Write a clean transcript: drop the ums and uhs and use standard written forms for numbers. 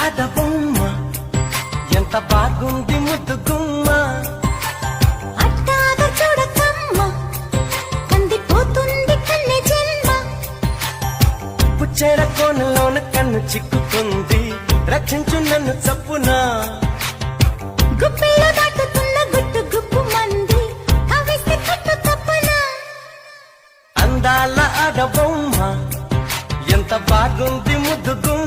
ఆడబొమ్మ ఎంత బాగుంది ముద్దు గుమ్మ. అట్టాగా చూడకమ్మ కందిపోతుంది కన్నె జన్మ. పుచ్చేడ కోనలోన కన్ను చిక్కుకుంది రక్షించు నన్ను చప్పునా. గుప్పిలో దాటుతున్న గుట్టు గుప్పు మంది కవిస్తే కట్టు తప్పనా. అందాల ఆడబొమ్మ ఎంత బాగుంది ముద్దు గుమ్మ.